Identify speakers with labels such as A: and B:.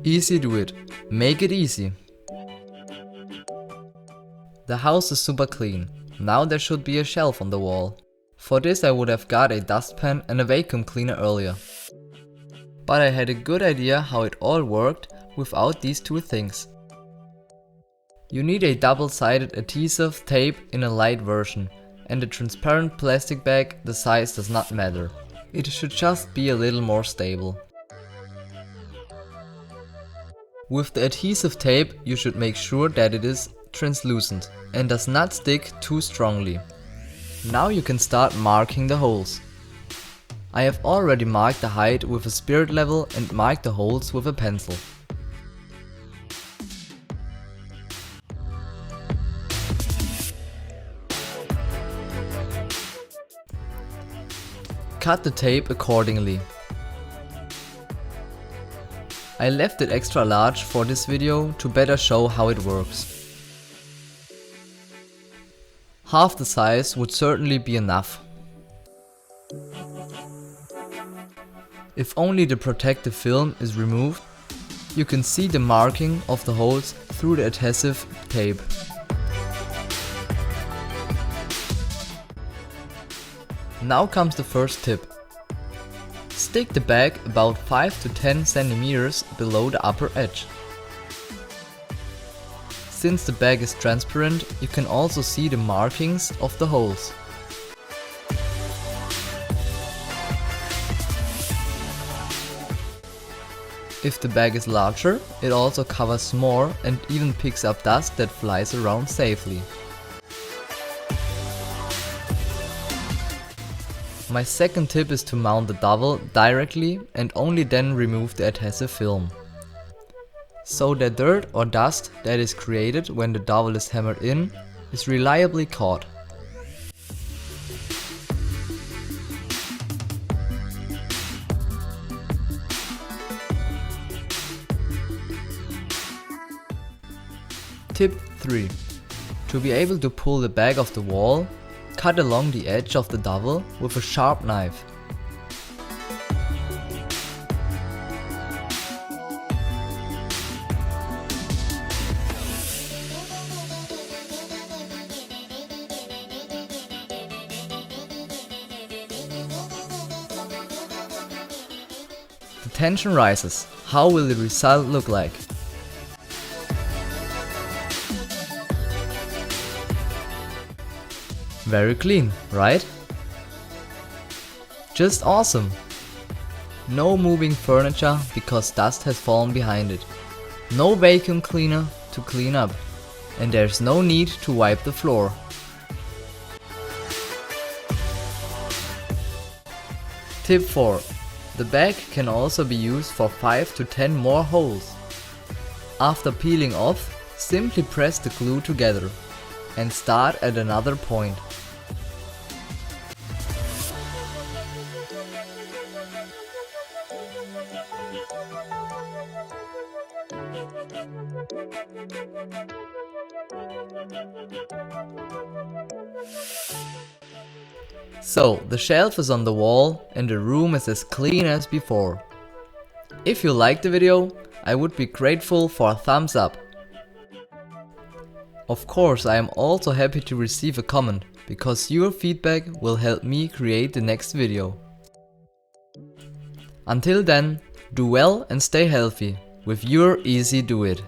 A: Easy do it. Make it easy. The house is super clean. Now there should be a shelf on the wall. For this I would have got a dustpan and a vacuum cleaner earlier. But I had a good idea how it all worked without these two things. You need a double-sided adhesive tape in a light version, and a transparent plastic bag. The size does not matter. It should just be a little more stable. With the adhesive tape you should make sure that it is translucent and does not stick too strongly. Now you can start marking the holes. I have already marked the height with a spirit level and marked the holes with a pencil. Cut the tape accordingly. I left it extra large for this video to better show how it works. Half the size would certainly be enough. If only the protective film is removed, you can see the marking of the holes through the adhesive tape. Now comes the first tip. Stick the bag about 5 to 10 centimeters below the upper edge. Since the bag is transparent, you can also see the markings of the holes. If the bag is larger, it also covers more and even picks up dust that flies around safely. My second tip is to mount the dowel directly and only then remove the adhesive film, so the dirt or dust that is created when the dowel is hammered in is reliably caught. Tip 3. To be able to pull the bag off the wall, cut along the edge of the dowel with a sharp knife. The tension rises. How will the result look like? Very clean, right? Just awesome! No moving furniture because dust has fallen behind it. No vacuum cleaner to clean up. And there's no need to wipe the floor. Tip 4. The bag can also be used for 5 to 10 more holes. After peeling off, simply press the glue together and start at another point. So, the shelf is on the wall and the room is as clean as before. If you liked the video, I would be grateful for a thumbs up. Of course, I am also happy to receive a comment, because your feedback will help me create the next video. Until then, do well and stay healthy with your Easy Do It.